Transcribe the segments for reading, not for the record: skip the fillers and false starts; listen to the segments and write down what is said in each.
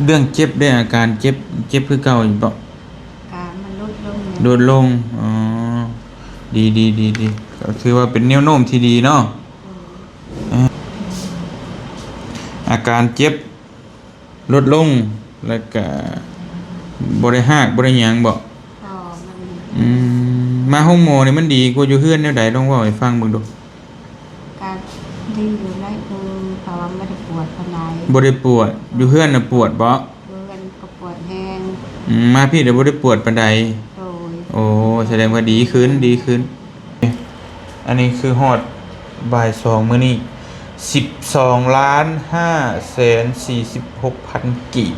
เรื่องเจ็บได้อาการเจ็บคือเก่าอยู่บ่การมันลดลงลดลงอ๋อดีก็ถือว่าเป็นแนวโน้มที่ดีเนาะอาการเจ็บลดลงแล้วก็บ่ได้หากบ่ได้หยังบ่มันมาห้องหมอนี่มันดีกว่าอยู่เฮือนแนวใดลองเว้าให้ฟังเบิ่งดูการดีอยู่ได้คือเพราะว่าไม่ได้ปวดปานใดบ่ได้ปวดอยู่เฮือนน่ะปวดบ่เพื่อนก็ปวดแห้งมาพี่เดี๋ยวบ่ได้ปวดปานใดโดยโอ้แสดงว่าดีขึ้นอันนี้คือฮอดบ่าย2มื้อนี้12,546,000 กีบ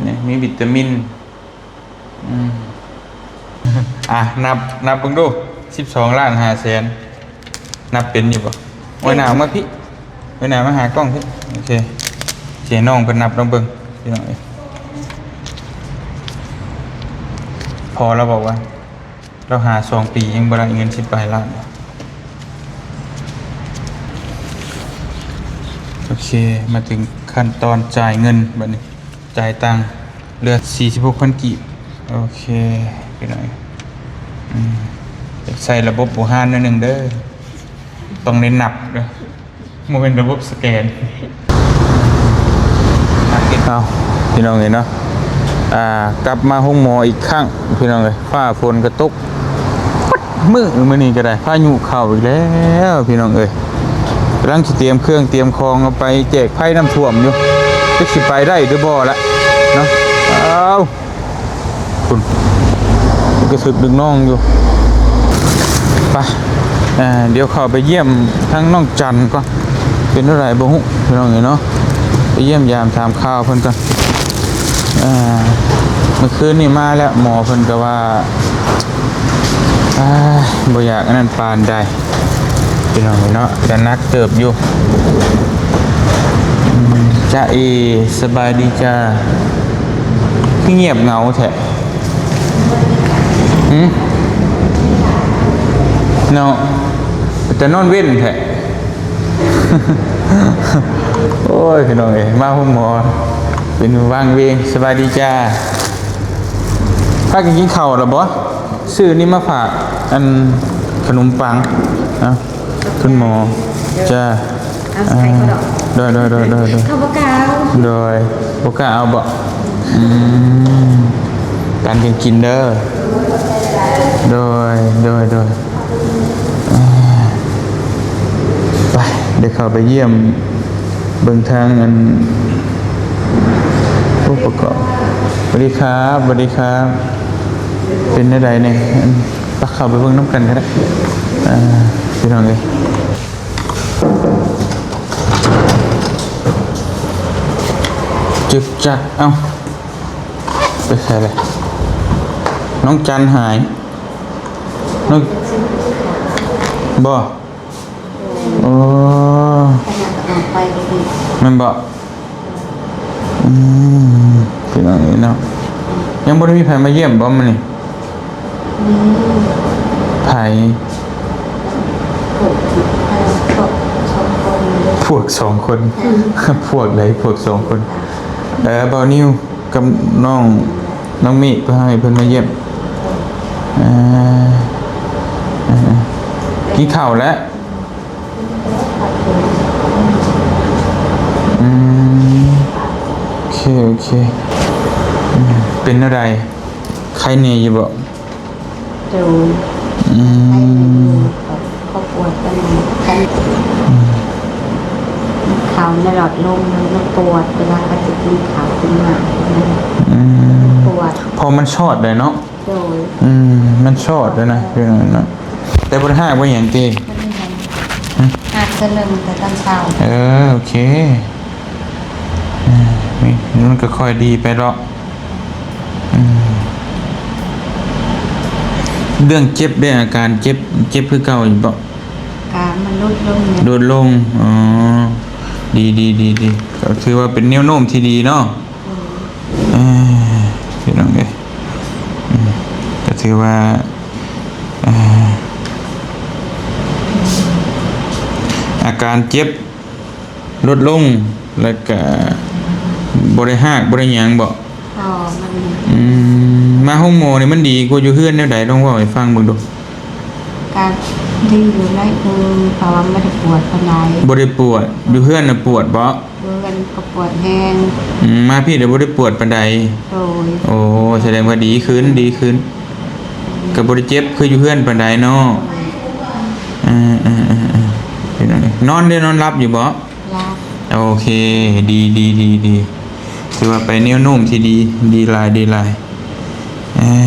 นี่มีวิตามินนับเบิ่งดู12,500,000นับเป็นอยู่บ่ไว้หน้ามาพี่ไว้หน้ามาหากล้องพี่โอเคเสียน้องเพิ่นนับลองเบิ่งพี่น้องเอ้ยพอแล้วบอกว่าเราหา2 ปียังบ่ได้เงิน10 ปลายล้านโอเคมาถึงขั้นตอนจ่ายเงินบัดนี้จ่ายตังค์เหลือ46,000 กีบโอเคพี่น้องใส่ระบบบูฮานนิดนึงเด้อต้องเน้นหนักเด้อมันเป็นระบบสแกนเอาพี่น้องเห็นเนาะกลับมาห้องหมออีกครั้งพี่น้องเลยฟ้าฝนกระตกมื้อนี้ก็ได้พายุเข้าอีกแล้วพี่น้องเอ้ยกำลังสิเตรียมเครื่องเตรียมของเอาไปแจกไผ่น้ำท่วมอยู่จะสิไปได้หรือบ่ละเนาะเอาคุณก็สึกดึงน้องอยู่ไปเดี๋ยวเข้าไปเยี่ยมทั้งน้องจันก็เป็นอะไรบ่ฮู้พี่น้องเนาะไปเยี่ยมยามถามข่าวเพิ่นก่อนเมื่อคืนนี่มาแล้วหมอเพิ่นก็ว่าบ่อยากอันนั้นปานใดพี่น้องเนาะแต่นักเติบอยู่จ้าสบายดีจ้าเงียบเหงาแท้เนาะแต่นอนเว้นแท้โอ้ยพี่น้องเอ้ยมาห้องหมอเป็นว่างเวงสบายดีจ้าพากันกินข้าวหรอบ่ซื้อนี่มาฝากอันขนมปังคุณหมอจ้าโดยข้าวบกาวโดยบกเอาบ่การกินเด้อโดยไปเดี๋ยวเข้าไปเยี่ยมเบิ่งทางอันผู้ประกอบสวัสดีครับเป็นอะไรเนี่ยตักเข้าไปเบิ่งน้ำกันก็ได้พี่น้องเลยจึกจักไปใส่เลยน้องจันหายน้องบ่โอ้มันบ่พี่น้องนี่เนาะยังบ่ได้มีใครมาเยี่ยมบ่มันนี่ไผพวก2 คนพวกใดพวก2 คนบ่าวนิวกับน้องมิเพื่อให้เพิ่นมาเยี่ยมกินข้าวแล้วโอเคเป็นอะไรใครเนี่ยอยู่บ่ดูเขาปวดกันเขาในหลอดลมมันปวดเวลาเขาจะกินข้าวกินหมากปวดพอมันชอดเลยเนาะโดยมันชอดเลยนะพี่น้องเนาะแต่บ่ได้ห้าบ่อย่างติหักสลึงแต่ตอนเช้าโอเคมันก็ค่อยดีไปหรอกเรื่องเจ็บได้อาการเจ็บคือเก่าอยู่บ่การมันลดลงอ๋อดีก็ถือว่าเป็นแนวโน้มที่ดีเนาะพี่น้องเอ้ยก็ถือว่าอาการเจ็บลดลงแล้วก็ บ่ได้ฮากบ่ได้หยังบ่ อ๋อมัน มาห้องหมอนี่มันดีกว่าอยู่เฮือนแนวใดลองเว้าให้ฟังเบิ่งดู การดีอยู่ได้เพราะว่าไม่ได้ปวดปานใด บ่ได้ปวดอยู่เฮือนน่ะปวดบ่ เดินก็ปวดแห้ง มาพี่เดี๋ยวบ่ได้ปวดปานใด โดย โอ้แสดงว่าดีขึ้นดีขึ้นก็บ่ได้เจ็บคืออยู่เฮือนปานใดเนาะเป็นจังไดนอนได้นอนหลับอยู่บ่ รับ โอเคดีถือว่าไปแนวโน้มที่ดีหลายเอ่อ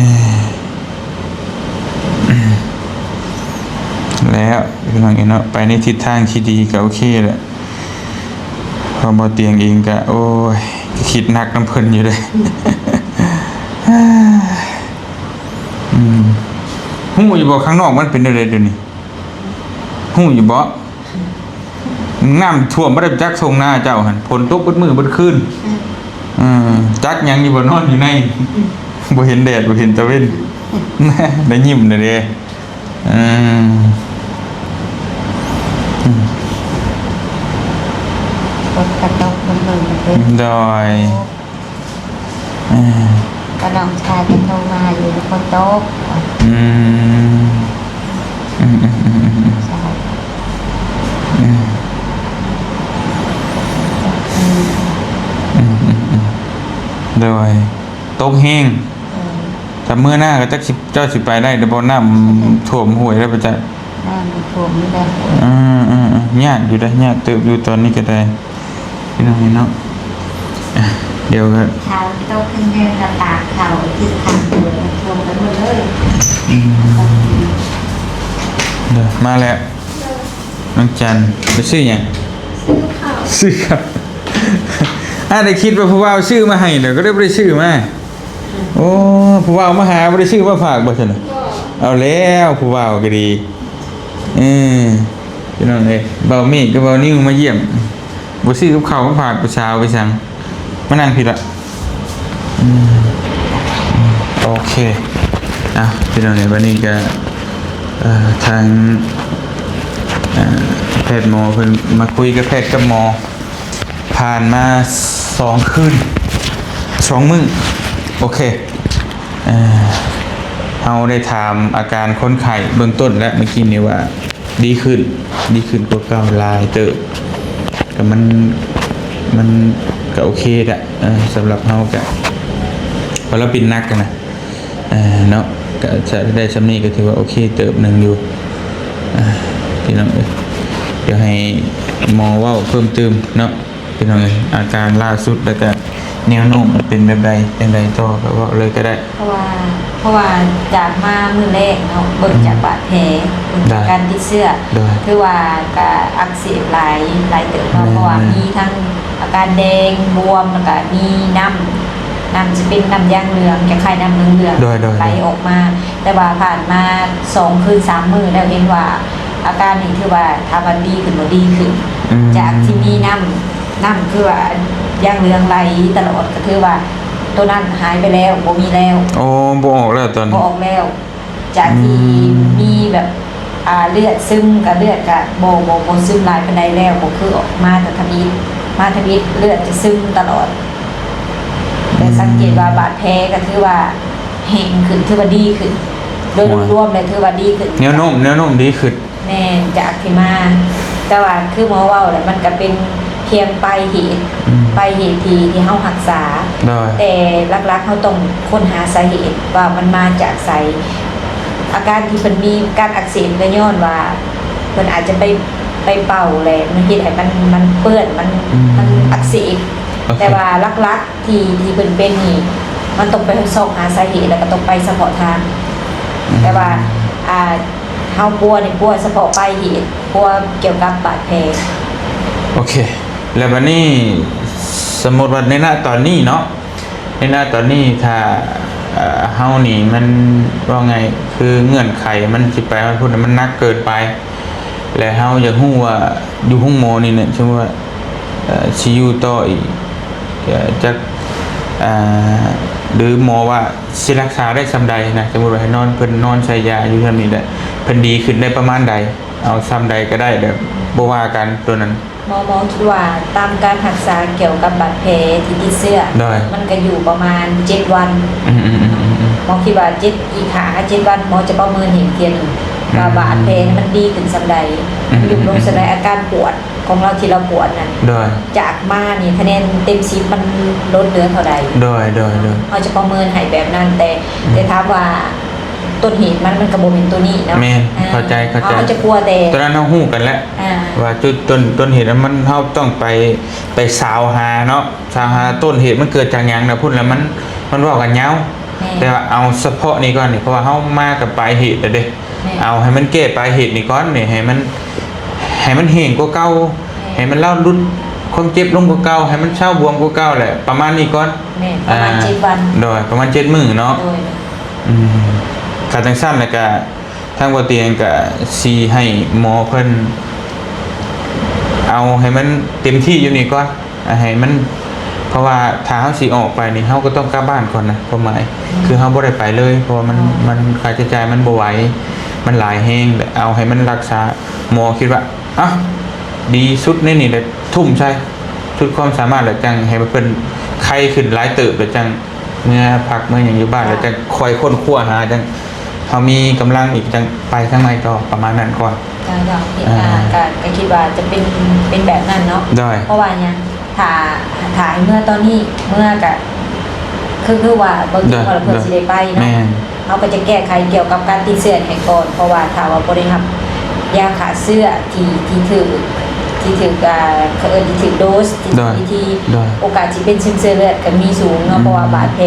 แล้วพี่น้องเนาะไปในทิศทางที่ดีก็โอเคแหละพอมาเตียงเองก็โอ้ยคิดหนักน้ำเพิ่นอยู่เลย หู้อยู่บ่ข้างนอกมันเป็นอะไรเดี๋ยวนี้หู้อยู่บ่น้ำท่วมบ่ได้จักทรงหน้าเจ้าหั่นฝนตกเบิดมื้อเบิดคืนจักหยังอยู่บ่นอนอยู่ในบ่เห็นแดดบ่เห็นตะเว้น ได้ยิ้มเลยเด้ปวดกระตกมันเลยเป็น ดอย กระน้องชายเป็นโทรมาอยู่ในคนโต๊ะใช่ ดอยตกแห้งแต่เมื่อหน้าก็จักสิเจ้าสิไปได้แต่บ่น้ำท่วมห้วยแล้วบ่จ๊ะ น้ำมันท่วมไม่ได้ ยากอยู่ได้ยากเติบอยู่ตอนนี้ก็ได้พี่น้องเนาะเดี๋ยวก็ เท้าโต๊ะขึ้นเดินกระตากเข่าที่ทางตัวท่วมไปหมดเลย เดี๋ยวมาแล้วน้องจันไปซื้อหยังซื้อครับได้คิดว่าผู้ว่าเอาชื่อมาให้เดี๋ยวก็ได้บ่ได้ชื่อมาโอ้ผู้ว่ามาหาบ่ได้ชื่อมาฝากบ่ซั่นน่ะเอาแล้วผู้ว่าก็ดีพี่น้องเอ้ยเบามีกับเบานิ้วมาเยี่ยมบ่ซื้อกับข้าวมาฝากผู้สาวไปสั่งมานั่งพี่ละโอเคพี่น้องเอ้ยวันนี้ก็ทางแพทย์หมอเพิ่นมาคุยกับแพทย์กับหมอผ่านมา2 คืน 2 มื้อโอเคเราได้ถามอาการคนไข้เบื้องต้นแล้วเมื่อกี้นี้ว่าดีขึ้นกว่าเก่าหลายเติบแต่มันก็โอเคแหละสำหรับเราก็พอเราเป็นนักกันนะเนาะก็จะได้สำนี้ก็ถือว่าโอเคเติบหนึ่งอยู่พี่น้องเอ้ยเดี๋ยวให้หมอเว้าเพิ่มเติมเนาะพี่น้องเอ้ยอาการล่าสุดแล้วก็แนวโน้มมันเป็นแบบใดอย่างไรต่อก็ว่าเลยก็ได้เพราะว่าจากมามือแรกเนาะเบิ่งจากบาดแผลเบิ่งจากการติดเสื้อคือว่าก็อักเสบหลายเติบเนาะเพราะว่ามีทั้งอาการแดงบวมแล้วก็มีน้ำจะเป็นน้ำยางเหลืองคล้ายๆน้ำเหลืองไหลออกมาแต่ว่าผ่านมา2 คืน 3 มื้อแล้วเห็นว่าอาการนี้คือว่าถ้ามันดีขึ้นบ่ดีขึ้นจากที่มีน้ำคือว่ายางเหลืองไหลตลอดก็คือว่าตัวนั้นหายไปแล้วบ่มีแล้วโอ้บ่ออกแล้วตอนบ่ออกแล้วจากที่มีแบบเลือดซึมกับเลือดกับบ่ซึมหลายปานใดแล้วบ่คือออกมาแต่ทวิตเลือดจะซึมตลอดแต่สังเกตว่าบาดแผลก็คือว่าแห้งขึ้นคือว่าดีขึ้นโดยรวมเลยคือว่าดีขึ้นแนวโน้มดีขึ้นแน่จากที่มาแต่ว่าคือหมอเว้าแหละมันก็เป็นเพียงปลายเหตุที่เฮารักษาแต่หลักๆเฮาต้องค้นหาสาเหตุว่ามันมาจากไสอาการที่เพิ่นมีการอักเสบก็ย้อนว่าเพิ่นอาจจะไปเป่าแหละมันเฮ็ดให้มันเปื้อนมันอักเสบแต่ว่าหลักๆที่เพิ่นเป็นนี่มันต้องไปสอบหาสาเหตุแล้วก็ต้องไปเฉพาะทางแต่ว่าเฮากลัวเฉพาะปลายเหตุกลัวเกี่ยวกับบาดแผลโอเคแล้วบัดนี้สมมุติว่าในหน้าตอนนี้เนาะในหน้าตอนนี้ถ้าเฮานี่มันว่าไงคือเงื่อนไขมันสิไปมันพูดมันนักเกินไปแล้วเฮาอยากฮู้ว่าอยู่ห้องหมอนี่เนี่ยสมมุติว่าสิอยู่ต่ออีกจักหรือหมอว่าสิรักษาได้ส่ำใดนะสมมุติว่าให้นอนเพิ่นนอนใช้ยาอยู่ซั่นนี่แหละเพิ่นดีขึ้นได้ประมาณใดเอาส่ำใดก็ได้แบบบ่ว่ากันตัวนั้น หมอคิดว่าตามการรักษาเกี่ยวกับบาดแผลที่ติดเสื้อ ได้ มันก็อยู่ประมาณ7 วัน หมอคิดว่า7 วันหมอจะประเมินเห็นเทียนงว่าบาดแผลมันดีขึ้นสันใดยุบลงสันใดอาการปวดของเราที่เราปวดนั้น ได้ จากมานี่คะแนนเต็ม10มันลดเหลือเท่าใด ได้ได้ เราจะประเมินให้แบบนั้นแต่ถามว่าต้นเหตุมันกระโบเป็นตัวนี้เนาะ แม่นเข้าใจ เขาจะกลัวแต่ ตอนนั้นเฮาฮู้กันแล้ว อ่า ว่าจุดต้นเหตุนั้นมันเฮาต้องไปสาวหาเนาะสาวหาต้นเหตุมันเกิดจากหยังนะพูดแล้วมันเว้ากันยาว แม่ แต่ว่าเอาเฉพาะนี้ก่อนนี่เพราะว่าเฮามากับปลายเหตุแล้วเด้ แม่ เอาให้มันแก้ปลายเหตุนี่ก่อนนี่ให้มันแห้งกว่าเก่าให้มันเล่ารุดความเจ็บลงกว่าเก่าให้มันเศร้าบวมกว่าเก่าแหละประมาณนี้ก่อน แม่ประมาณ7 วัน โดยประมาณ7 มื้อเนาะ โดย ขาจังสั้นแล้วก็ทางบ่เตียงก็สิให้หมอเพิ่นเอาให้มันเต็มที่อยู่นี่ก่อนให้มันเพราะว่าถ้าเฮาสิออกไปนี่เฮาก็ต้องกลับบ้านก่อนนะความหมายคือเฮาบ่ได้ไปเลยเพราะว่ามันค่าใช้จ่ายมันบ่ไหวมันหลายแฮงเอาให้มันรักษาหมอคิดว่าอ่ะดีสุดในนี่แหละทุ่มใช่สุดความสามารถแล้วจังให้เพิ่นไข้ขึ้นหลายเติบแล้วจังเมื่อพักเมื่อหยังอยู่บ้านแล้วจังคอยค้นคว้าหาจังเขามีกำลังอีกจังไปทางไหนต่อประมาณนั้นก่อน ก็คิดว่าจะเป็นแบบนั้นเนาะ ได้ เพราะว่าเนี่ยถ่ายเมื่อตอนนี้เมื่อกับคือว่าบางทีเราเพิ่นสิได้ไปเนาะ แม่น เราก็จะแก้ไขเกี่ยวกับการติดเสื้อให้ก่อนเพราะว่าถ้าว่าบ่ได้รับยาขาเสื้อที่ถือเขาที่ถือโดสที่โอกาสที่เป็นซึมเสื้อเลือดก็มีสูงเนาะเพราะว่าบาดแผล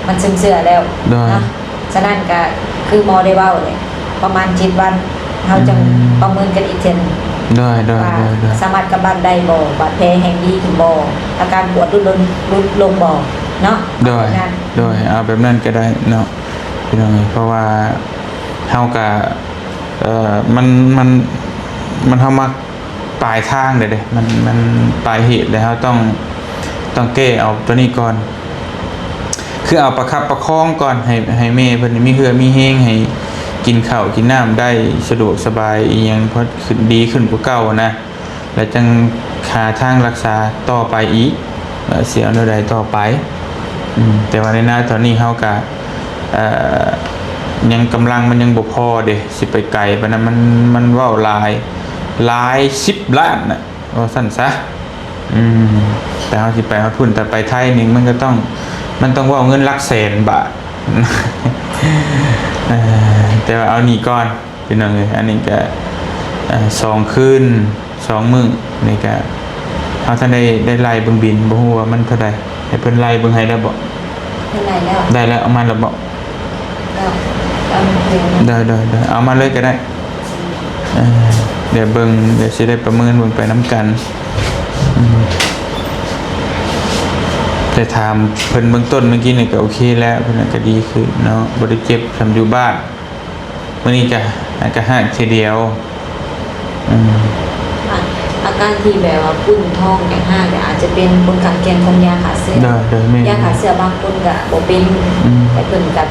มันซึมเสื้อแล้วเนาะฉะนั้นก็คือหมอได้เว้าเลยประมาณ7 วันเราจะประเมินกันอีกเทื่อนึง ได้ ว่าสามารถกลับบ้านได้บ่บาดแผลแห้งดีขึ้นบ่อาการปวดลดลงบ่เนาะ ได้เอาแบบนั้นก็ได้เนาะพี่น้องเพราะว่าเฮาก็มันเฮามาปลายทางเด้มันปลายเหตุแล้วเฮาต้องแก้เอาตัวนี้ก่อนคือเอาประคับประคองก่อนให้แม่เพิ่นมีเหือมีแฮงให้กินข้าวกินน้ำได้สะดวกสบายอีหยังเพราะขึ้นดีขึ้นกว่าเก่านะแล้วจังหาทางรักษาต่อไปอีกเสียเอาใดต่อไปแต่ว่าในหน้าตอนนี้เฮาก็ยังกำลังมันยังบ่พอเด้สิไปไกลปานนั้นมันเว้าหลาย10 ล้านน่ะว่าซั่นซะแต่เฮาสิไปฮอดพุ่นแต่ไปไทยนี่มันต้องเว้าเงินหลักแสนบาท แต่ว่าเอานี่ก่อนพี่น้องเอ้ยอันนี้ก็2 คืน 2 มื้อนี่ก็เฮาท่านได้ไล่เบิ่งบินบ่ฮู้ว่ามันเท่าใดให้เพิ่นไล่เบิ่งให้แล้วบ่ เป็นไรแล้ว ได้แล้วเอามาแล้วบ่ แล้ว ได้เอามาเลยก็ได้เดี๋ยวสิได้ประเมินเบิ่งไปน้ำกันแต่ถามเพิ่นเบื้องต้นเมื่อกี้นี่ก็โอเคแล้วเพิ่นก็ดีขึ้นเนาะบ่ได้เจ็บทำอยู่บ้านมื้อนี้ก็หากทีเดียวอาการที่แบบว่าปุ้นท้องอย่างห้าเนี่ยอาจจะเป็นผลข้างเคียงของยาขาเสื้อยาขาเสื้อบางคนก็บ่เป็นแต่เพิ่นกับ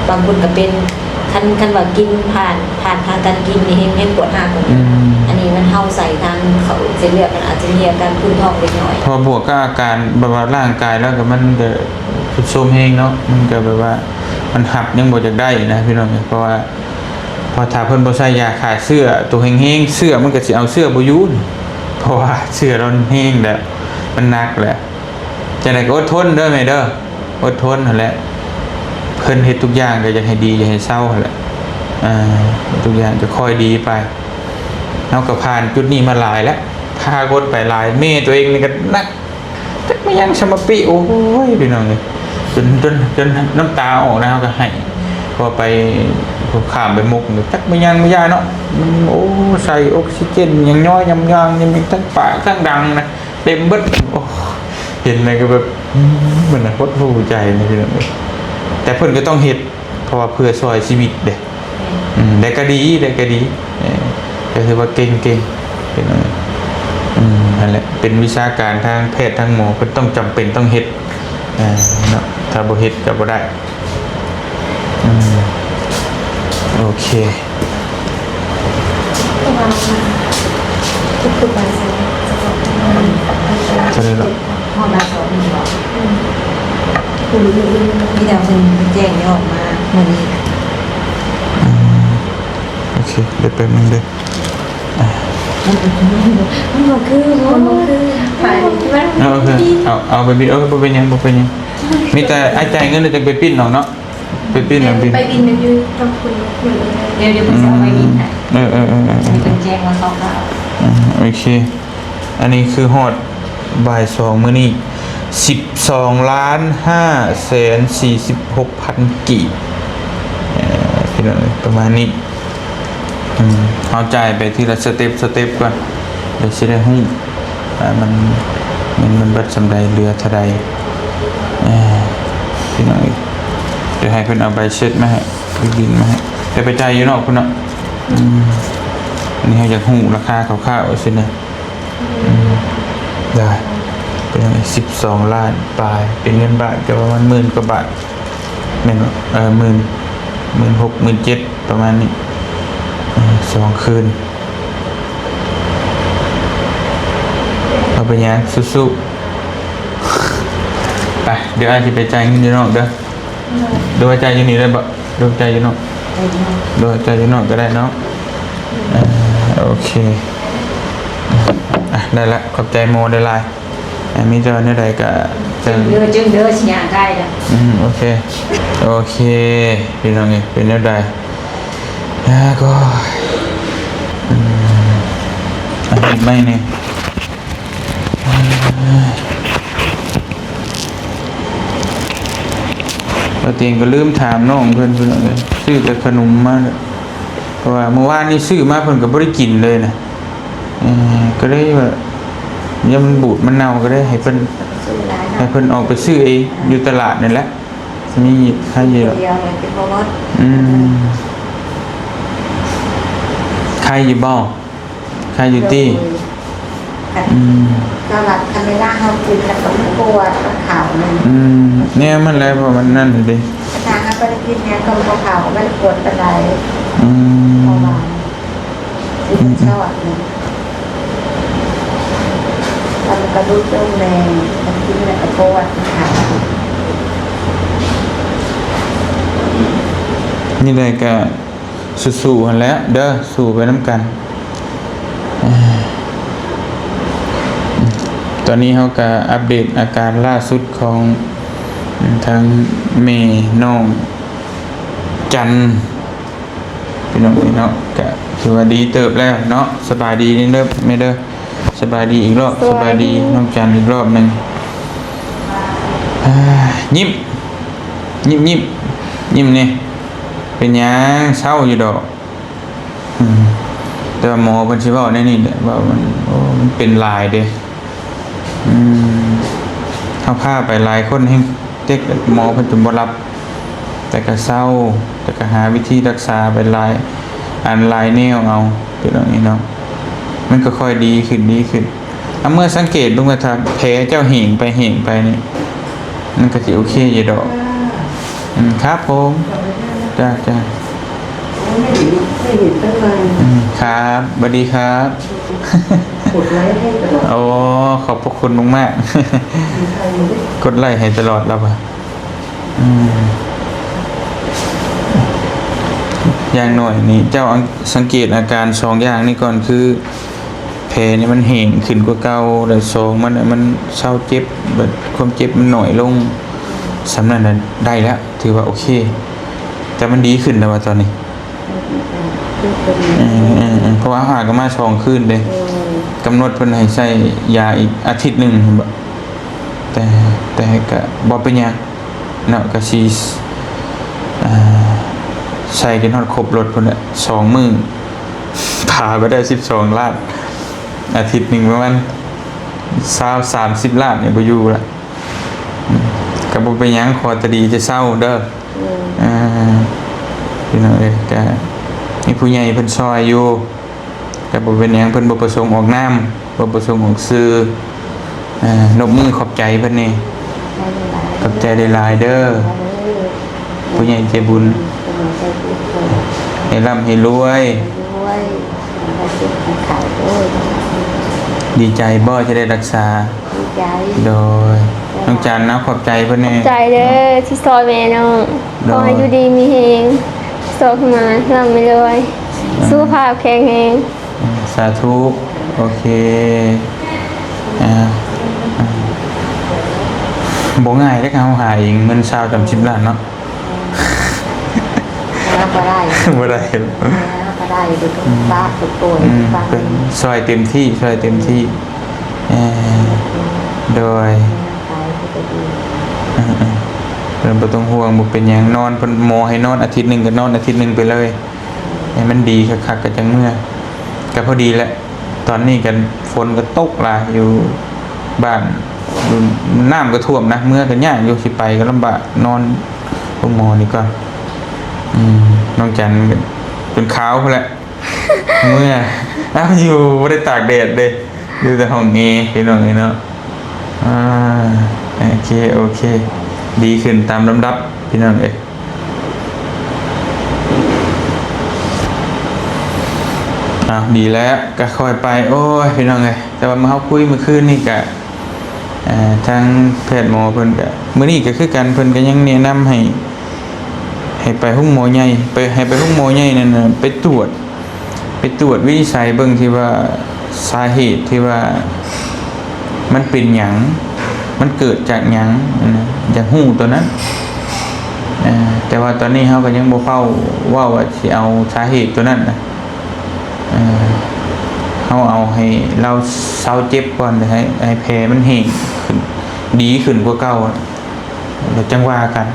บางคนก็เป็นคันว่ากินผ่านทางการกินนี่ให้ปวดหักอันนี้มันเฮาใส่ทางเขาเส้นเลือดมันอาจจะมีอาการปุ้นท้องเล็กน้อยพอบวกกับอาการแบบว่าร่างกายแล้วก็มันก็สุดโทรมแฮงเนาะมันก็แบบว่ามันหับยังบ่อยากได้นะพี่น้องเพราะว่าพอถ้าเพิ่นบ่ใส่ยาขาเสื้อตัวแห้งๆเสื้อมันก็สิเอาเสื้อบ่อยู่เพราะว่าเสื้อเราแห้งแล้วมันหนักแหละจังได๋ก็อดทนเด้อแม่เด้ออดทนนั่นแหละเพิ่นเฮ็ดทุกอย่างก็อยากให้ดีอยากให้เศร้านั่นแหละทุกอย่างจะค่อยดีไปเฮาก็ผ่านจุดนี้มาหลายแล้วพากดไปหลายแม่ตัวเองนี่ก็นักจักไม่ยังสมปิโอ้ยพี่น้องเอ้ยจนน้ำตาออกแล้วก็ให้พอไปข้ามไปมุกจักไม่ยังไม่ยาเนาะมันโอ้ใส่ออกซิเจนยังย่อยยำยังมีทั้งปากทั้งดังนะเต็มเบิดโอ้เห็นอะไรก็แบบมันน่ะโคตรภูมิใจนะพี่น้องแต่เพิ่นก็ต้องเฮ็ดเพราะว่าเพื่อซอยชีวิตเด้ได้ก็ดีก็คือว่าเก่งเป็นอะไรนั่นแหละเป็นวิชาการทางแพทย์ทางหมอเพิ่นต้องจำเป็นต้องเฮ็ดเนาะถ้าบ่เฮ็ดก็บ่ได้โอเคทุกๆวัน เท่าไหร่หรอก ห้องน้ำสองนี่บอกนี่แต่เพิ่นแจ้งออกมามื้อนี้ โอเคเดี๋ยวแป๊บนึงเด้อ มันบ่คือไปที่ว่า เอาโอเคเอาไปบินบ่เป็นหยังบ่เป็นหยังมีแต่ไอ้จ่ายเงินแล้วจะไปปิ้นเอาเนาะไปปิ้นเอาปิ้น ไปบินกันอยู่กับคุณเหมือนเลย เดี๋ยวเพิ่นจะเอาไปบินให้ มีเป็นแจ้งว่าเขาก็ โอเคอันนี้คือฮอดบ่าย2มื้อนี้12,546,000 กีบพี่น้องประมาณนี้เอาจ่ายไปทีละสเต็ปก่อนเดี๋ยวสิได้ฮู้มันเบิดสำใดเหลือเท่าใดพี่น้องเดี๋ยวให้เพิ่นเอาใบเช็ดมาให้บินมาให้เดี๋ยวไปจ่ายอยู่นอกพุ่นเนาะอันนี้ให้อยากฮู้ราคาคร่าวๆสินะได้เป็นยังไง12 ล้านปลายเป็นเงินบาทก็ประมาณ10,000 กว่าบาทแม่น16,000 17,000ประมาณนี้2 คืนเอาไปยังสู้ๆไปเดี๋ยวอาจจะไปจ่ายเงินอยู่นอกเด้อดูว่าจ่ายอยู่นี่ได้บ่ดูจ่ายอยู่นอกดูจ่ายอยู่นอกก็ได้เนาะโอเคได้ละขอบใจโมได้ลายมีเจอในใดก็จะ จึงเด้อสิย่างได้ล่ะ โอเคพี่น้องเป็นแนวใดก็อันนี้ไม่เนี่ยเราเตียงก็ลืมถามน้องเพื่อนเลยซื้อแต่ขนมมาเลยเพราะว่าเมื่อวานนี้ซื้อมาเพื่อนก็ไม่ได้กินเลยนะก็ได้แบบยังมันบูดมันเน่าก็ได้ให้เพิ่นออกไปซื้อเองอยู่ตลาดนี่แหละมีใครเยอะ เดียวเลยเป็นบ่หมด ใครอยู่บ่ใครอยู่ที่สลัดคันเวลาเฮากินแล้วก็มันปวดมันขาวนึง เนี่ยมันอะไรเพราะมันนั่นดิ ทางก็ได้กินเนี่ยก็บ่ขาวมันปวดปานใดเพราะว่าสิมันชอบนึงมันกระดูกตรงแรงมันกินแล้วก็ปวดขาว นี่เลยก็สู้ๆกันแล้วเด้อสู้ไปน้ำกันตอนนี้เขาก็อัปเดตอาการล่าสุดของทางเมน้องจันพี่น้องเนาะก็ถือว่าดีเติบแล้วเนาะสบายดีนี่เด้อไม่เด้อสบายดีอีกรอบสบายดีน้องจันอีกรอบหนึ่งยิ้มนี่เป็นยังเศร้าอยู่ดอกแต่ว่าหมอเพิ่นสิเว้าแน่นี่แหละว่ามันเป็นลายเด้เฮาพาไปหลายคนแฮงเด็กหมอเพิ่นจนบ่รับแต่ก็เศร้าแต่ก็หาวิธีรักษาไปหลายแนวเอาเป็นอย่างนี้เนาะมันก็ค่อยดีขึ้นเมื่อสังเกตดูว่าถ้าแผลเจ้าเหี่งไปนี่มันก็สิโอเคอยู่ดอกครับผมจ้าไม่เห็นตั้งนาน ครับสวัสดีครับ กดไลค์ให้ตลอด โอ้ขอบพระคุณมากๆกดไลค์ให้ตลอดแล้วป่ะอย่างหน่อยนี่เจ้าสังเกตอาการ2 อย่างนี่ก่อนคือแผลนี่มันเห่งขึ้นกว่าเก่าแล้ว2มันเศร้าเจ็บแบบความเจ็บมันหน่อยลงสำนั้นได้แล้วถือว่าโอเคแต่มันดีขึ้นแล้วว่าตอนนี้เพราะว่าหาก็มา2 คืนเลยกำหนดเพิ่นให้ใช้ยาอีกอาทิตย์หนึ่งแบบแต่ก็บ่เป็นหยังเนาะก็สิใช้กันฮอดครบรถพุ่นน่ะ2 มื้อพาไปได้12 ล้านอาทิตย์หนึงประมาณ20-30 ล้านเนี่ยบ่อยู่ละก็บ่เป็นหยังขอแต่ดีจะเศร้าเด้อพี่น้องเอ้ยก็มีผู้ใหญ่เพิ่นซอยอยู่แต่บ่เป็นหยังเพิ่นบ่ประสงค์ออกนามบ่ประสงค์ออกสื่อนบมือขอบใจเพิ่นนี่ขอบใจหลายๆเด้อผู้ใหญ่ใจบุญให้ร่ำให้รวยดีใจบ่จะได้รักษา ดีใจ ใจ โดยน้องจันนะขอบใจเพิ่นแน่ ใจเด้อที่ซอยแม่น้องขอให้อยู่ดีมีเฮงโตขึ้นมาร่ำไม่รวยสุขภาพแข็งแรง สาธุโอเคอ่าบ่ง่ายเด้อครับหาเองเงิน20จำ10ล้านเนาะ แล้วก็ได้ บ่ได้ แล้วก็ได้ดูทุกบ้านทุกตัวฟัง เป็นซอยเต็มที่ซอยเต็มที่เอ่อโดย ตายที่จะดี เราบ่ต้องห่วงบ่เป็นหยังนอนเพิ่นหมอให้นอนอาทิตย์หนึงก็นอนอาทิตย์หนึงไปเลยให้มันดีคักๆก็จังเมื่อก็พอดีแหละตอนนี้กันฝนก็ตกหลายอยู่บ้านอยู่น้ำก็ท่วมนะเมื่อก็ยากอยู่สิไปก็ลำบากนอนโรงหมอนี่ก่อนน้องจันก็เป็นขาวพุ่นแหละ เมื่ออ้าวอยู่บ่ได้ตากแดดเด้อยู่แต่ห้องนี้พี่น้องเนาะโอเคโอเค ดีขึ้นตามลำดับพี่น้องเอ้ยดีแล้วก็ค่อยไปโอ้ยพี่น้องเอ้ยแต่ว่ามาเฮาคุยเมื่อคืนนี่ก็ทางแพทย์หมอเพิ่นก็มื้อนี้ก็คือกันเพิ่นก็ยังแนะนำให้ไปห้องหมอใหญ่ให้ไปห้องหมอใหญ่นั่นน่ะไปตรวจวินิจฉัยเบิ่งที่ว่าสาเหตุที่ว่ามันเป็นหยังมันเกิดจากหยังนะอยากฮู้ตัวนั้นแต่ว่าตอนนี้เฮาก็ยังบ่เข้าว่าสิเอาสาเหตุตัวนั้นนะเฮาเอาให้เราเซาเจ็บก่อนให้แผลมันแห้งขึ้นดีขึ้นกว่าเก่าแล้วจังว่ากัน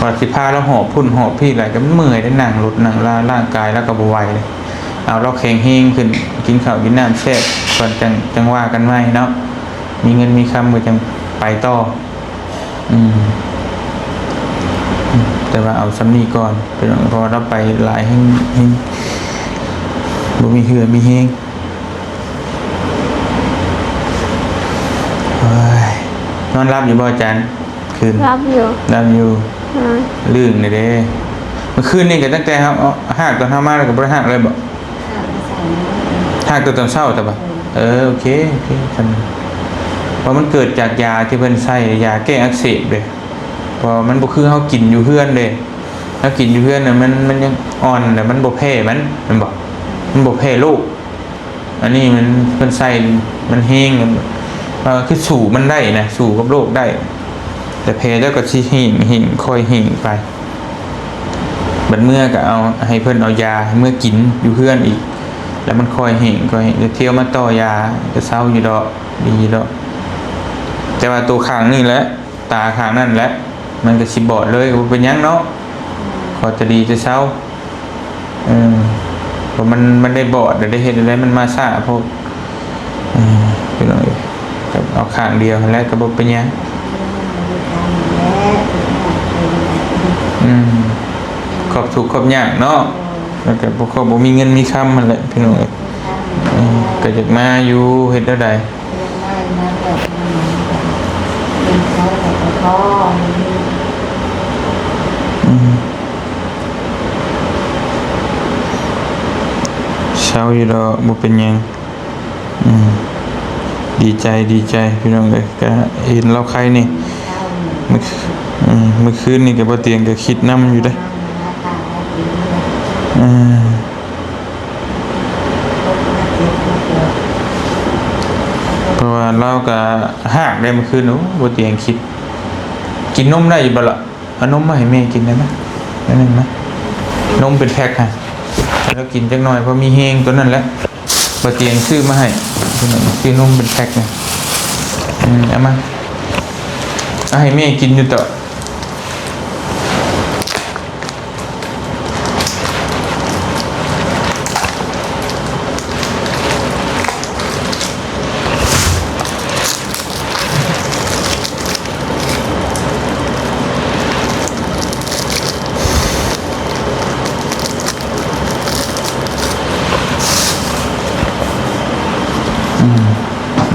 ว่าสิพาเราหอบพุ่นหอบพี่หลายก็เมื่อยได้นั่งรถนั่งร่างกายแล้วก็บ่ไหวเลยเอาเราแข็งแรงขึ้นกินข้าวกินน้ำแซ่บก่อนจังว่ากันใหม่เนาะมีเงินมีคำก็จังไปต่อแต่ว่าเอาซ้ำนี้ก่อนเพราะเราไปหลายให้บ่มีเหือมีแฮงนอนรับอยู่บ่อาจารย์คืน รับอยู่ รับอยู่ลื่นเลยเด้เมื่อคืนนี่ก็ตั้งแต่ครับหากตอนเฮามาแล้วก็บ่ได้หากเลยบ่หากตอนเช้าแต่บ่โอเคซั่นเพราะมันเกิดจากยาที่เพิ่นใช้ยาแก้อักเสบเด้เพราะมันบ่คือเฮากินอยู่เฮือนเด้ถ้ากินอยู่เฮือนน่ะมันยังอ่อนแต่มันบ่แพ้มันบ่แพ้โรคอันนี้มันเพิ่นใส่มันแห้งคือสู้มันได้นะสู้กับโรคได้แต่แพ้แล้วก็สิหิ่งค่อยหิ่งไปบัดเมื่อก็เอาให้เพิ่นเอายาให้เมื่อกินอยู่เฮือนอีกแล้วมันค่อยหิ่งเที่ยวมาต่อยาก็เศร้าอยู่ดอกดีดอกแต่ว่าตัวข้างนี่แหละตาข้างนั่นแหละมันก็สิบอดเลยบ่เป็นหยังเนาะขอจะดีจะเศร้าเพราะมันได้บอดได้เห็นอะไรมันมาซ่าพวกพี่น้องกับเอาข้างเดียวแล้วก็บ่เป็นหยังขอบทุกข์ขอบยากเนาะแล้วก็บ่มีเงินมีคำมันแหละพี่น้องก็อยากมาอยู่เฮ็ดได้ใดเช้าอยู่ดอกบ่เป็นหยังดีใจพี่น้องเอ้ยก็เห็นเราใครนี่เมื่อคืนนี่ก็บ่เตียงก็คิดนำอยู่เด้เพราะว่าเราก็หากได้เมื่อคืนโอ้บ่เตียงคิดกินนมได้อยู่บ่ล่ะเอานมมาให้แม่กินได้มั้ยได้มั้ยนมเป็นแพ็คฮะแล้วกินจักหน่อยเพราะมีแฮงตัวนั้นแหละบ่เตียงซื้อมาให้ซื้อนมเป็นแพ็คนะเอามาเอาให้แม่กินอยู่ต่อ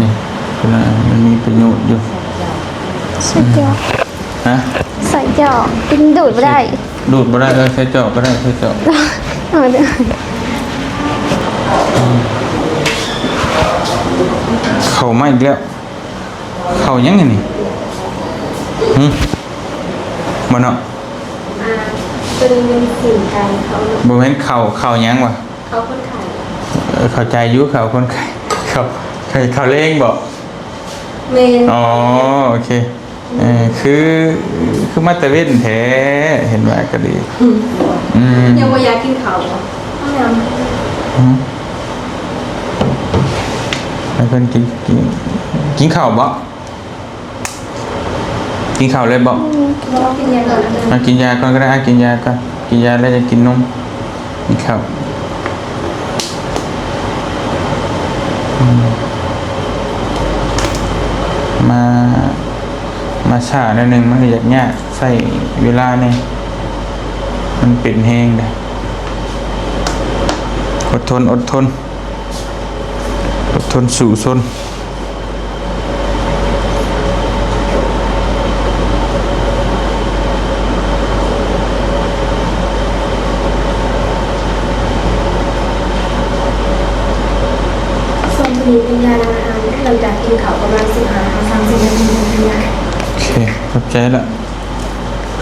นี่คือมันมีประโยชน์อยู่ ใส่จอก ฮะ ใส่จอกกินดูดไม่ได้ ดูดบ่ได้ใช้จอบก็ได้ใช้จอบ เอาเด้อ เข้ามาอีกแล้ว เข้ายังไงนี่บ่เนาะ เป็นสิ่งไกลเขา บ่แม่นเข้ายังวะ เขาคนไทย เข้าใจอยู่เข้าคนไข้เข้าเล้งบ่ เมน อ๋อโอเคคือมาตะเว้นแท้เห็นว่าก็ดียังบ่อยากกินเขาห้องน้ แล้วเพิ่นกินข้าวบ่กินข้าวเลยบ่ ำกินยาก่อนนะ มากินยาก่อนก็ได้กินยาก่อนกินยาแล้วจะกินนมกินข้าวมาช้าหน่อยนึงมันก็ยากใส่เวลานี่มันเป็นแห้งได้อดทนสู่ซนส่วนนี้เป็นยาอาหารหลังจากกินเขาประมาณ15-30 นาทีเป็นยา โอเคขอบใจละ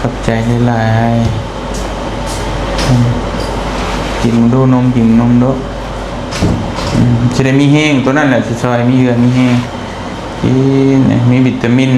ขอบใจหลายกินดูนมกินนมดูจะได้มีแห้งตัวนั้นแหละสิซอยมีเหือมีแห้งกินมีวิตามิน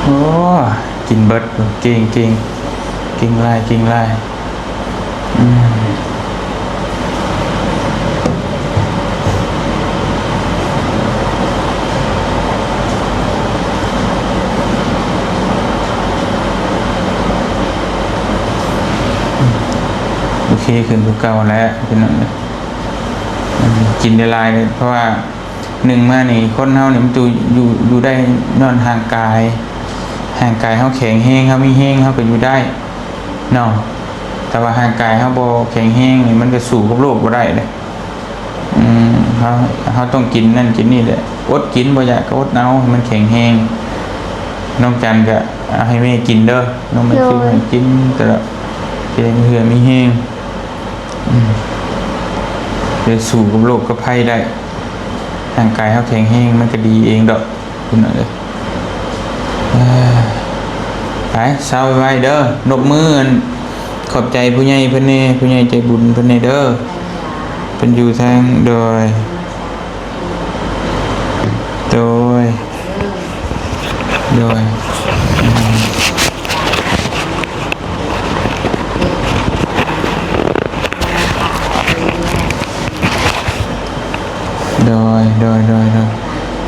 โอ้กินเบิดเก่งลายโอเคขึ้นตัวเก่าแล้วเป็นนั่นเลยกินได้ลายเลยเพราะว่าหนึ่งมานี่คนเฮาเนี่ยมันอยู่ได้นอนห่างกายเฮาแข็งแห้งเฮามีแห้งเฮาก็อยู่ได้เนาะแต่ว่าห่างกายเฮาบ่แข็งแห้งนี่มันก็สู้กับโรคบ่ได้เลยเฮาต้องกินนั่นกินนี่แหละอดกินบ่อยากก็อดเอาให้มันแข็งแห้งน้องจันก็ให้แม่กินเด้อน้องไม่ซื้อให้กินแต่ละเพียงเหือมีแห้งจะสู้กับโรคกับภัยได้ร่างกายเขาแข็งแรงมันก็ดีเองดอกคุณน่ะเลยไปเศร้าไว้เด้อนกมือขอบใจผู้ใหญ่เพิ่นแน่ผู้ใหญ่ใจบุญเพิ่นแน่เด้อเพิ่นอยู่ทางโดย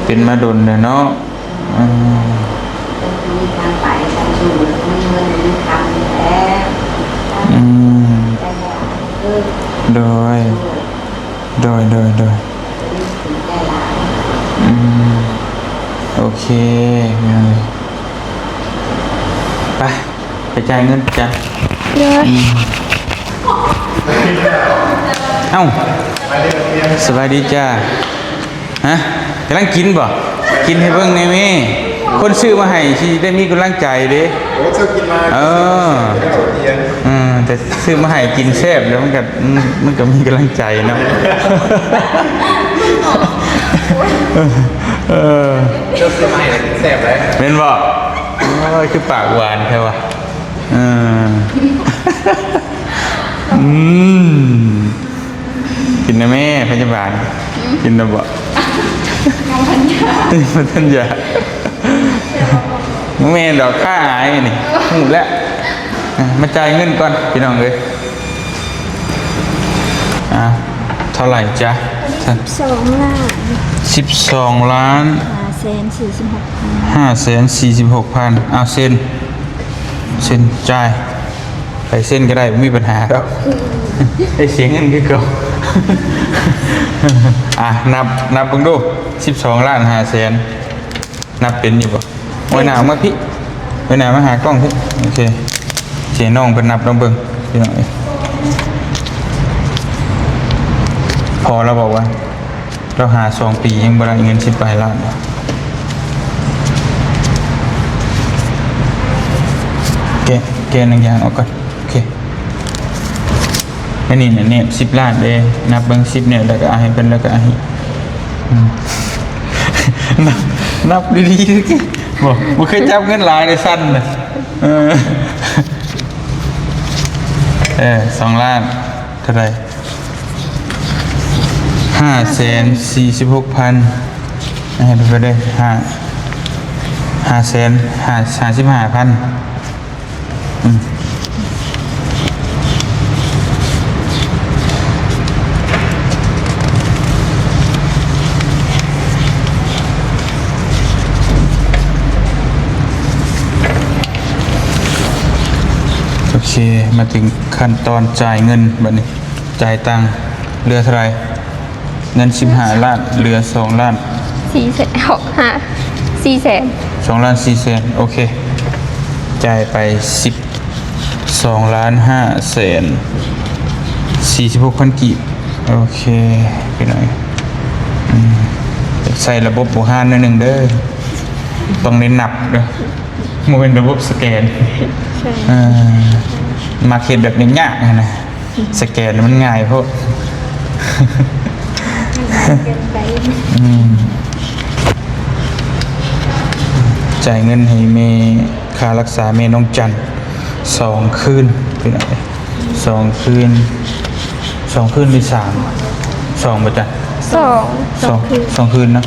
เป็นมาดนเลยเนาะมีทางไปทางสู่มีเงินมีทางแล้วโดยโอเคไปจ่ายเงินจ้ะเอ้าสบายดีจ้าฮะกำลังกินบ่กินให้เบิ่งในแม่คนซื้อมาให้สิได้มีกำลังใจเด้โอ้เจ้ากินมาแต่ซื้อมาให้กินแซ่บแล้วมันก็มีกำลังใจเนาะเจ้าซื้อมาให้กินแซ่บเลยเป็นบ่คือปากหวานใช่ป่ะกินนะแม่พยาบาลกินนะบ่ทันยาแม่ดอกค่าหายนี่หูแล้วมาจ่ายเงินก่อนพี่น้องเลยเท่าไหร่จ๊ะ12 ล้าน12 ล้าน546,000เอาเซ็นจ่ายไปเส้นก็ได้ไม่มีปัญหาแล้วไอเสียงเงินคือเก่านับเบิ่งดู12 ล้าน 500,000นับเป็นอยู่บ่โอ้ยหนาวมาพี่ ไปไหนมาหากล้องพี่โอเคเจน้องเป็นนับน้องเบิ่งพี่น้องเอ้ยพอเราบอกว่าเราหา2 ปียังบ่ได้เงิน10 ปลายล้านแกนอย่างออกก่อนโอเคอันนี้เนี่ย10 ล้านเด้นับเบิ่ง10เนี่ยแล้วก็เอาให้เป็นแล้วก็เอาให้นับดีๆดิบ่เคยจับเงินหลายได้สั้นเลย2 ล้านเท่าไหร่546,000ให้ไปได้555,000โอเคมาถึงขั้นตอนจ่ายเงินบัดนี้จ่ายตังค์เหลือเท่าไหร่เงิน15 ล้านเหลือ2 ล้าน2 ล้าน4 แสนโอเคจ่ายไป12 ล้าน5 แสน46,000 กีบโอเคไปหน่อยใส่ระบบบูฮานหนึ่งเด้อต้องเน้นหนับเด้อมันเป็นระบบสแกนมาเขียนแบบนี้ยากนะสแกนมันง่ายเพราะจ่ายเงินให้เมค่ารักษาเมน้องจัน2 คืนเป็นอะไร2 คืนหรือ2ป่ะจ๊ะ2 คืนนะ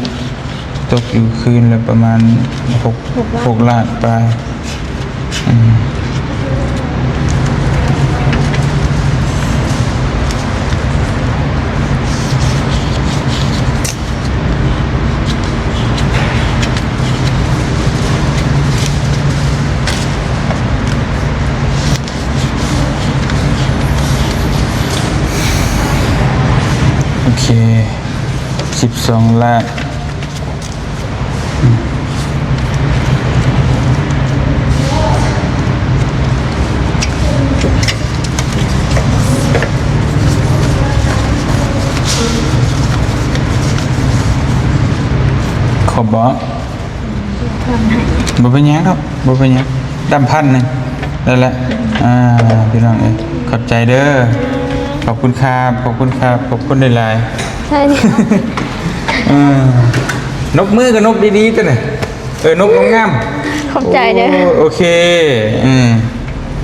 ตกอยู่คืนละประมาณ6 ล้านไปโอเค12 ล้านขอบบ่เป็นยังครับบ่เป็นยังดำ1,000นั่นแหละพี่น้องเอ้ยขอบใจเด้อขอบคุณครับขอบคุณหลายๆใช่นกมือกับนกดีๆตัวไหนนกงาม ขอบใจเด้อโอเค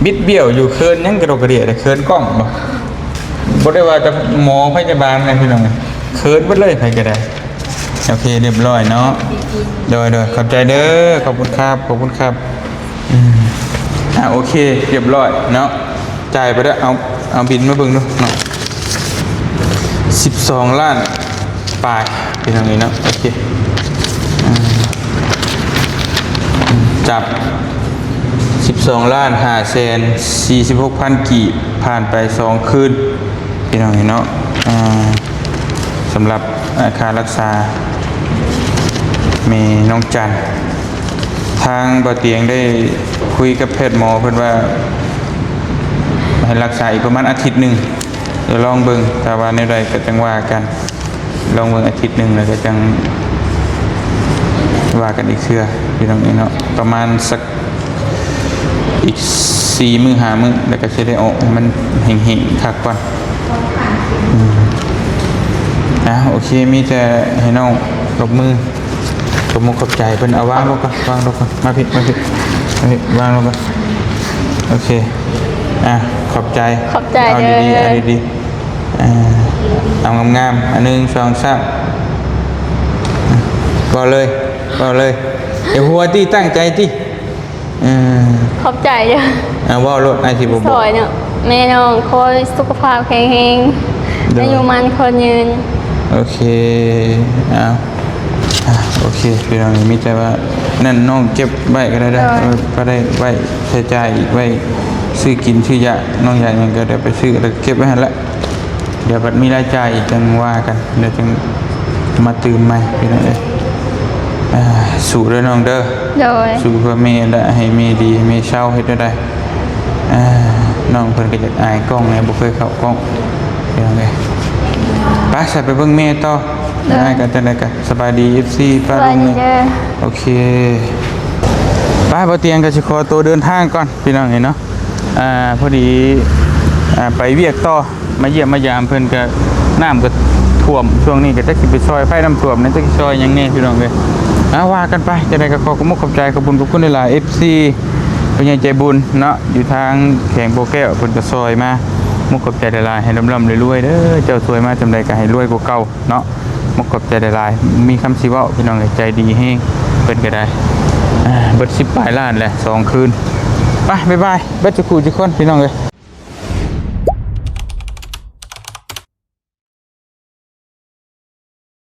บิดเบี้ยวอยู่เคินยังกระโดดกระเดี่ยแต่เคินกล้องบ่ได้ว่าจะหมอพยาบาลอะไรพี่น้องเคินไปเลยใครก็ได้โอเคเรียบร้อยเนาะโดยขอบใจเด้อขอบคุณครับโอเคเรียบร้อยเนาะจ่ายไปแล้วเอาบินมาเบิ่งดูเนาะ12 ล้านปลายเป็นทางนี้เนาะโอเคจับ12 ล้าน5 แสน46,000 กีบผ่านไป2 คืนเป็นทางนี้เนาะสำหรับค่ารักษามีน้องจันทางบ่อเตียงได้คุยกับแพทย์หมอเพิ่นว่าให้รักษาอีกประมาณอาทิตย์หนึ่งเดี๋ยวลองเบิ่งถ้าว่าในใดก็จังว่ากันลองเบิ่งอาทิตย์หนึ่งแล้วก็จังว่ากันอีกเทื่อพี่น้องเนาะประมาณสักอีก4 มื้อ5 มื้อแล้วก็จะได้ออกให้มันเห็งๆคักก่อนโอเคมีแต่ให้น้องลบมือขอบใจเพิ่นเอาวางลงก่อนมาผิดวางลงก่อนโอเคขอบใจเอาดีเอางามๆ1 2 3ก็เลยเดี๋ยวหัวที่ตั้งใจที่ขอบใจเด้อว่ารถไอทีบ่สวยเนาะแม่น้องคอยสุขภาพแข็งแรงอายุมันคนยืนโอเคโอเคพี่น้องมีใจว่านั่นน้องเก็บไว้ก็ได้ก็ได้ไว้ใช้จ่ายอีกไว้ซื้อกินซื้อยาน้องอยากยังก็ได้ไปซื้อแล้วเก็บไว้ให้ละเดี๋ยวบัดมีรายจ่ายอีกจังว่ากันเดี๋ยวจังมาตื่มใหม่พี่น้อง สู่เด้อน้องเด้อ โดย สู่เพื่อแม่และให้แม่ดีให้แม่เศร้าเฮ็ดได้น้องเพิ่นก็อยากอายกล้องไงบ่เคยเข้ากล้องเดี๋ยวไงไปใส่ไปเบิ่งแม่ต่อได้กันจังได๋ก็สบายดี FC ป้า ส ลุ วัส ง ดี นี่ เด้อ โอเคไปบ่เตียงก็สิขอตัวเดินทางก่อนพี่น้องเห็นเนาะพอดีไปเวียกต่อมาเยี่ยมมายามเพิ่นก็น้ำก็ท่วมช่วงนี้ก็จักสิไปซอยไฟน้ำท่วมนี่จักสิซอยหยังแน่พี่น้องเอ้ยว่ากันไปจังได๋ก็ขอบคุณขอบคุณทุกคนหลายๆ FC ผู้ใหญ่ใจบุญเนาะอยู่ทางแข่งโบแก้วเพิ่นก็ซอยมามุกขอบใจหลายๆให้ร่ำๆรวยๆเด้อเจ้าสวยมาจำใดก็ให้รวยกว่าเก่าเนาะมุกขอบใจหลายๆมีคำสิเว้าพี่น้องเอ้ยใจดีแฮงเพิ่นก็ได้เบิด10 ปลายล้านแหละ2 คืนไปบ๊ายบายเบิดจุกจุกคนพี่น้องเอ้ย